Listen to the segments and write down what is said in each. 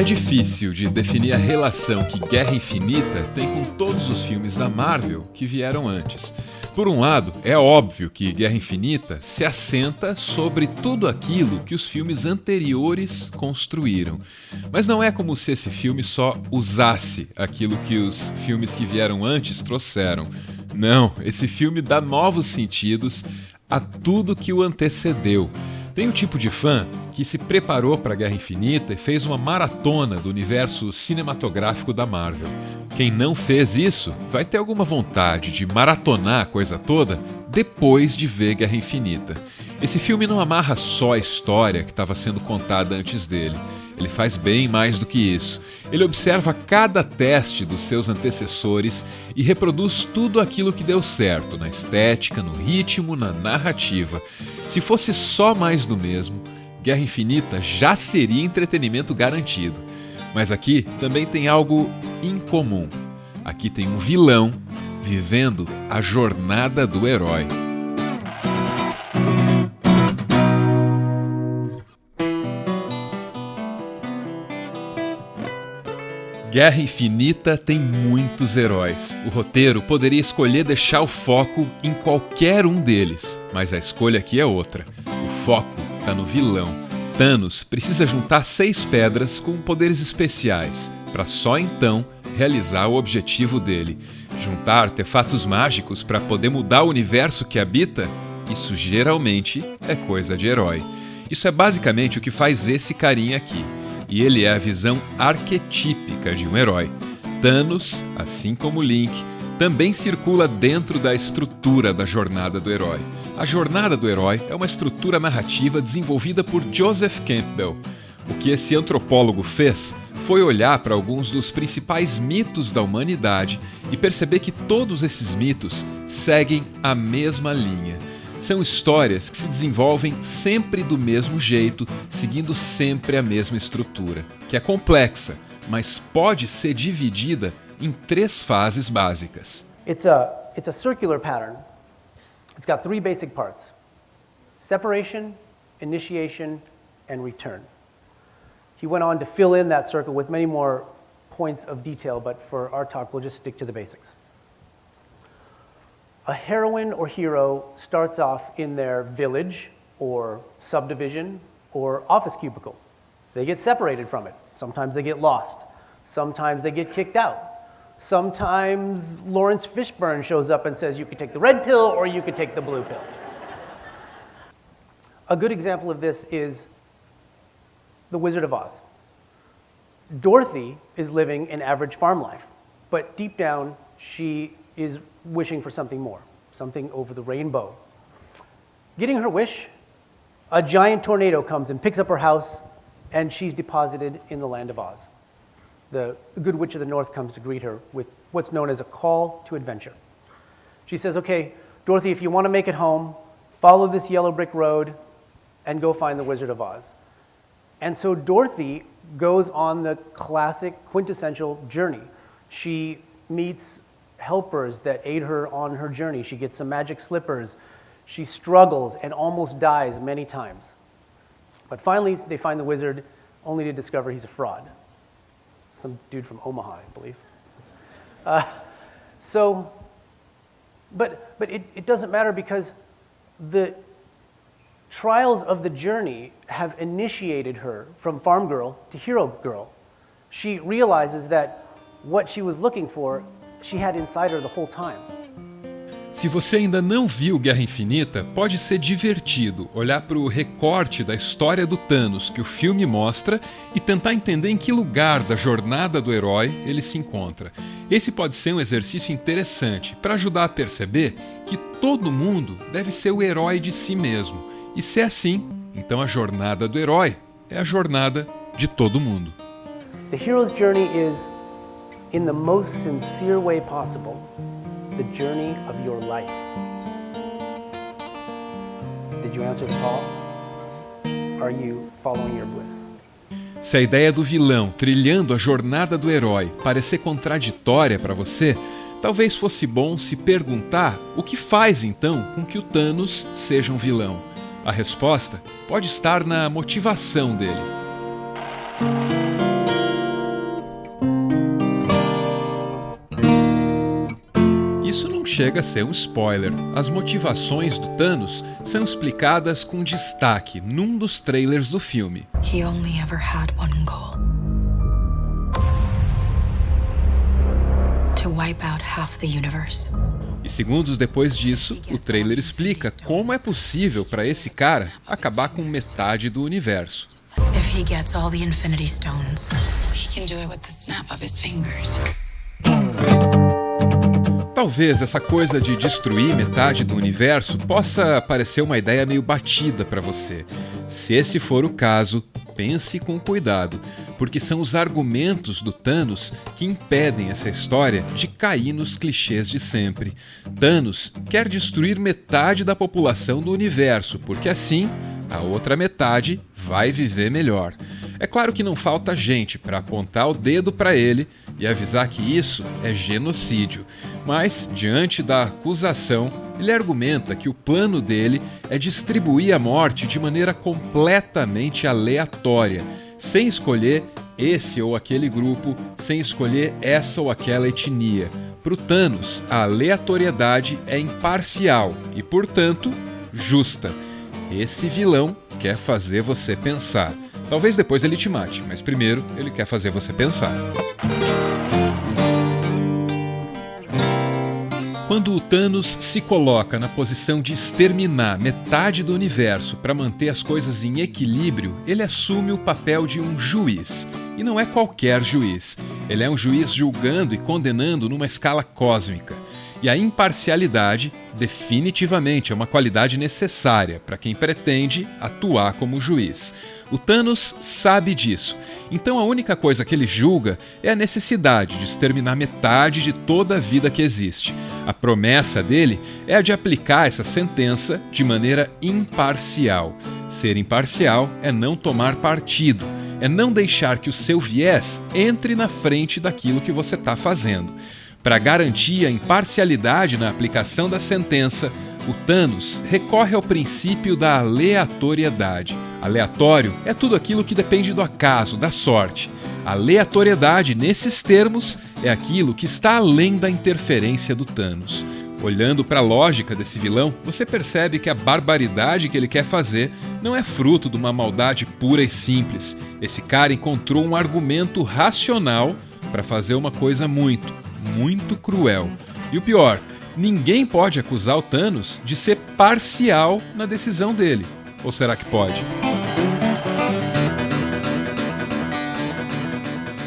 É difícil de definir a relação que Guerra Infinita tem com todos os filmes da Marvel que vieram antes. Por um lado, é óbvio que Guerra Infinita se assenta sobre tudo aquilo que os filmes anteriores construíram. Mas não é como se esse filme só usasse aquilo que os filmes que vieram antes trouxeram. Não, esse filme dá novos sentidos a tudo que o antecedeu. Tem um tipo de fã que se preparou para a Guerra Infinita e fez uma maratona do universo cinematográfico da Marvel. Quem não fez isso vai ter alguma vontade de maratonar a coisa toda depois de ver Guerra Infinita. Esse filme não amarra só a história que estava sendo contada antes dele. Ele faz bem mais do que isso. Ele observa cada teste dos seus antecessores e reproduz tudo aquilo que deu certo, na estética, no ritmo, na narrativa. Se fosse só mais do mesmo, Guerra Infinita já seria entretenimento garantido. Mas aqui também tem algo incomum. Aqui tem um vilão vivendo a jornada do herói. Guerra Infinita tem muitos heróis. O roteiro poderia escolher deixar o foco em qualquer um deles, mas a escolha aqui é outra. O foco está no vilão. Thanos precisa juntar 6 pedras com poderes especiais, para só então realizar o objetivo dele. Juntar artefatos mágicos para poder mudar o universo que habita, isso geralmente é coisa de herói. Isso é basicamente o que faz esse carinha aqui. E ele é a visão arquetípica de um herói. Thanos, assim como Link, também circula dentro da estrutura da jornada do herói. A jornada do herói é uma estrutura narrativa desenvolvida por Joseph Campbell. O que esse antropólogo fez foi olhar para alguns dos principais mitos da humanidade e perceber que todos esses mitos seguem a mesma linha. São histórias que se desenvolvem sempre do mesmo jeito, seguindo sempre a mesma estrutura, que é complexa, mas pode ser dividida em 3 fases básicas. It's a circular pattern. It's got 3 basic parts: separation, initiation, and return. He went on to fill in that circle with many more points of detail, but for our talk, we'll just stick to the basics. A heroine or hero starts off in their village or subdivision or office cubicle. They get separated from it. Sometimes they get lost. Sometimes they get kicked out. Sometimes Lawrence Fishburne shows up and says, you could take the red pill or you could take the blue pill. A good example of this is The Wizard of Oz. Dorothy is living an average farm life, but deep down she is wishing for something more, something over the rainbow. Getting her wish, a giant tornado comes and picks up her house, and she's deposited in the land of Oz. The Good Witch of the North comes to greet her with what's known as a call to adventure. She says, okay, Dorothy, if you want to make it home, follow this yellow brick road and go find the Wizard of Oz. And so Dorothy goes on the classic quintessential journey. She meets helpers that aid her on her journey. She gets some magic slippers. She struggles and almost dies many times. But finally, they find the wizard, only to discover he's a fraud. Some dude from Omaha, I believe. But it doesn't matter because the trials of the journey have initiated her from farm girl to hero girl. She realizes that what she was looking for she had inside her the whole time. Se você ainda não viu Guerra Infinita, pode ser divertido olhar para o recorte da história do Thanos que o filme mostra e tentar entender em que lugar da jornada do herói ele se encontra. Esse pode ser um exercício interessante para ajudar a perceber que todo mundo deve ser o herói de si mesmo. E se é assim, então a jornada do herói é a jornada de todo mundo. The hero's journey is, in the most sincere way possible, the journey of your life. Did you answer the call? Are you following your bliss? Se a ideia do vilão trilhando a jornada do herói parecer contraditória para você, talvez fosse bom se perguntar o que faz então com que o Thanos seja um vilão. A resposta pode estar na motivação dele. chega a ser um spoiler. As motivações do Thanos são explicadas com destaque num dos trailers do filme. He only ever had one goal. To wipe out half the universe. E segundos depois disso, o trailer explica como é possível para esse cara acabar com metade do universo. If he gets all the Infinity Stones, he can do it with the snap of his fingers. Talvez essa coisa de destruir metade do universo possa parecer uma ideia meio batida para você. Se esse for o caso, pense com cuidado, porque são os argumentos do Thanos que impedem essa história de cair nos clichês de sempre. Thanos quer destruir metade da população do universo, porque assim a outra metade vai viver melhor. É claro que não falta gente para apontar o dedo para ele e avisar que isso é genocídio. Mas, diante da acusação, ele argumenta que o plano dele é distribuir a morte de maneira completamente aleatória, sem escolher esse ou aquele grupo, sem escolher essa ou aquela etnia. Para o Thanos, a aleatoriedade é imparcial e, portanto, justa. Esse vilão quer fazer você pensar. Talvez depois ele te mate, mas primeiro ele quer fazer você pensar. Quando o Thanos se coloca na posição de exterminar metade do universo para manter as coisas em equilíbrio, ele assume o papel de um juiz. E não é qualquer juiz. Ele é um juiz julgando e condenando numa escala cósmica. E a imparcialidade, definitivamente, é uma qualidade necessária para quem pretende atuar como juiz. O Thanos sabe disso, então a única coisa que ele julga é a necessidade de exterminar metade de toda a vida que existe. A promessa dele é a de aplicar essa sentença de maneira imparcial. Ser imparcial é não tomar partido, é não deixar que o seu viés entre na frente daquilo que você está fazendo. Para garantir a imparcialidade na aplicação da sentença, o Thanos recorre ao princípio da aleatoriedade. Aleatório é tudo aquilo que depende do acaso, da sorte. Aleatoriedade, nesses termos, é aquilo que está além da interferência do Thanos. Olhando para a lógica desse vilão, você percebe que a barbaridade que ele quer fazer não é fruto de uma maldade pura e simples. Esse cara encontrou um argumento racional para fazer uma coisa muito cruel. E o pior, ninguém pode acusar o Thanos de ser parcial na decisão dele. Ou será que pode?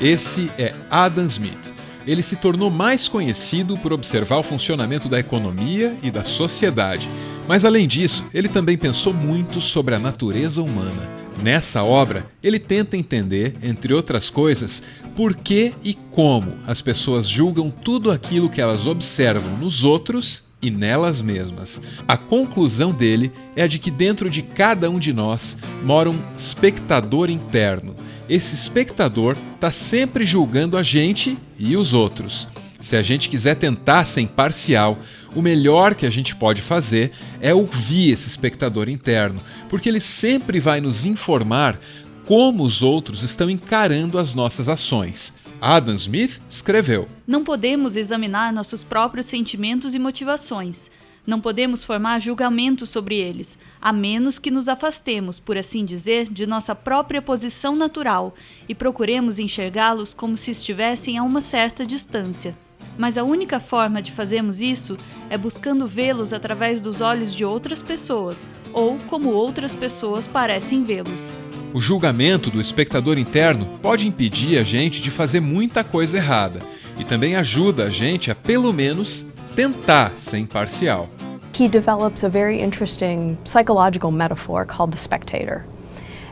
Esse é Adam Smith. Ele se tornou mais conhecido por observar o funcionamento da economia e da sociedade. Mas além disso, ele também pensou muito sobre a natureza humana. Nessa obra, ele tenta entender, entre outras coisas, por que e como as pessoas julgam tudo aquilo que elas observam nos outros e nelas mesmas. A conclusão dele é a de que dentro de cada um de nós mora um espectador interno. Esse espectador está sempre julgando a gente e os outros. Se a gente quiser tentar ser imparcial, o melhor que a gente pode fazer é ouvir esse espectador interno, porque ele sempre vai nos informar como os outros estão encarando as nossas ações. Adam Smith escreveu: Não podemos examinar nossos próprios sentimentos e motivações. Não podemos formar julgamentos sobre eles, a menos que nos afastemos, por assim dizer, de nossa própria posição natural e procuremos enxergá-los como se estivessem a uma certa distância. Mas a única forma de fazermos isso é buscando vê-los através dos olhos de outras pessoas, ou como outras pessoas parecem vê-los. O julgamento do espectador interno pode impedir a gente de fazer muita coisa errada e também ajuda a gente a, pelo menos, tentar ser imparcial. He develops a very interesting psychological metaphor called the spectator.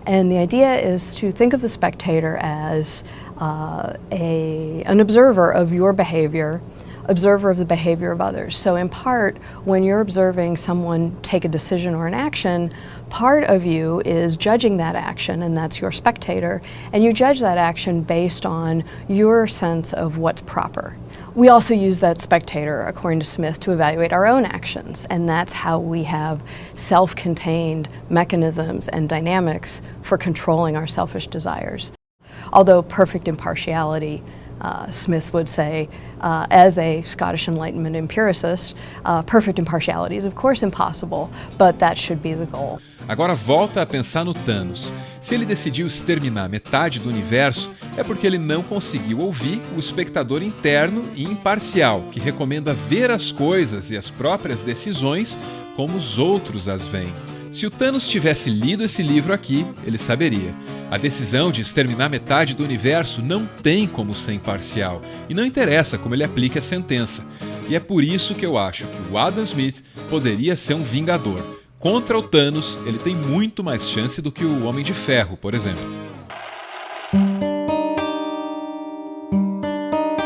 And the idea is to think of the spectator as an observer of your behavior, observer of the behavior of others. So in part, when you're observing someone take a decision or an action, part of you is judging that action, and that's your spectator, and you judge that action based on your sense of what's proper. We also use that spectator, according to Smith, to evaluate our own actions, and that's how we have self-contained mechanisms and dynamics for controlling our selfish desires. Although perfect impartiality Smith would say, as a Scottish Enlightenment empiricist, perfect impartiality is of course impossible, but that should be the goal. Agora volta a pensar no Thanos. Se ele decidiu exterminar metade do universo, é porque ele não conseguiu ouvir o espectador interno e imparcial, que recomenda ver as coisas e as próprias decisões como os outros as veem. Se o Thanos tivesse lido esse livro aqui, ele saberia. A decisão de exterminar metade do universo não tem como ser imparcial, e não interessa como ele aplique a sentença. E é por isso que eu acho que o Adam Smith poderia ser um vingador. Contra o Thanos, ele tem muito mais chance do que o Homem de Ferro, por exemplo.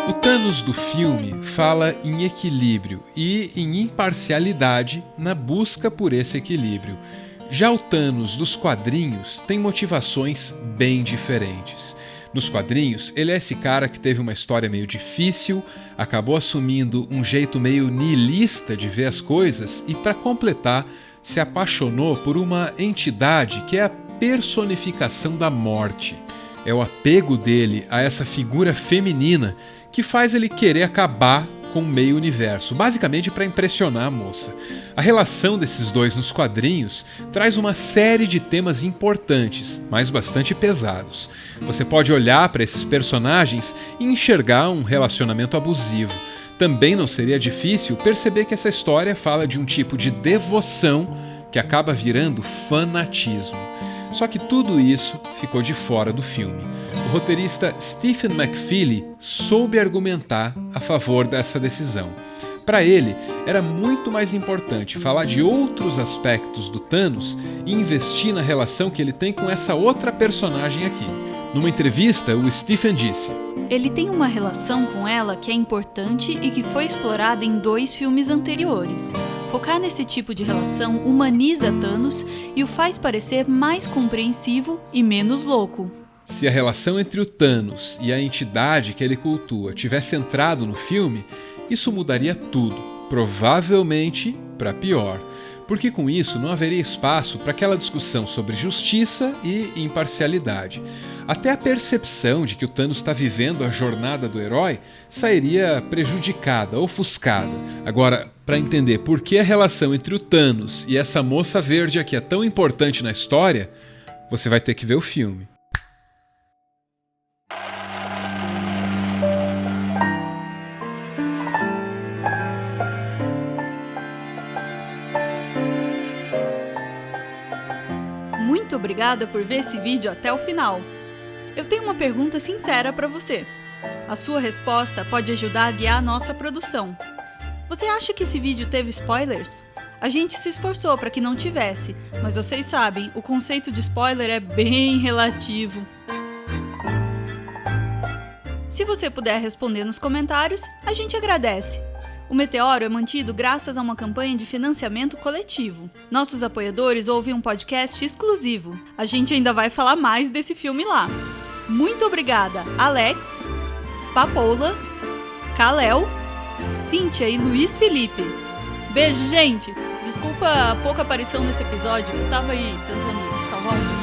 O Thanos do filme fala em equilíbrio e em imparcialidade na busca por esse equilíbrio. Já o Thanos dos quadrinhos tem motivações bem diferentes. Nos quadrinhos, ele é esse cara que teve uma história meio difícil, acabou assumindo um jeito meio nihilista de ver as coisas e, para completar, se apaixonou por uma entidade que é a personificação da morte. É o apego dele a essa figura feminina que faz ele querer acabar com o meio universo, basicamente para impressionar a moça. A relação desses dois nos quadrinhos traz uma série de temas importantes, mas bastante pesados. Você pode olhar para esses personagens e enxergar um relacionamento abusivo. Também não seria difícil perceber que essa história fala de um tipo de devoção que acaba virando fanatismo. Só que tudo isso ficou de fora do filme. O roteirista Stephen McFeely soube argumentar a favor dessa decisão. Para ele, era muito mais importante falar de outros aspectos do Thanos e investir na relação que ele tem com essa outra personagem aqui. Numa entrevista, o Stephen disse: ele tem uma relação com ela que é importante e que foi explorada em 2 filmes anteriores. Focar nesse tipo de relação humaniza Thanos e o faz parecer mais compreensivo e menos louco. Se a relação entre o Thanos e a entidade que ele cultua tivesse entrado no filme, isso mudaria tudo, provavelmente para pior. Porque com isso não haveria espaço para aquela discussão sobre justiça e imparcialidade. Até a percepção de que o Thanos está vivendo a jornada do herói sairia prejudicada, ofuscada. Agora, para entender por que a relação entre o Thanos e essa moça verde aqui é tão importante na história, você vai ter que ver o filme. Muito obrigada por ver esse vídeo até o final. Eu tenho uma pergunta sincera para você. A sua resposta pode ajudar a guiar a nossa produção. Você acha que esse vídeo teve spoilers? A gente se esforçou para que não tivesse, mas vocês sabem, o conceito de spoiler é bem relativo. Se você puder responder nos comentários, a gente agradece. O Meteoro é mantido graças a uma campanha de financiamento coletivo. Nossos apoiadores ouvem um podcast exclusivo. A gente ainda vai falar mais desse filme lá. Muito obrigada, Alex, Papoula, Kalel, Cíntia e Luiz Felipe. Beijo, gente! Desculpa a pouca aparição nesse episódio, eu tava aí tentando salvar um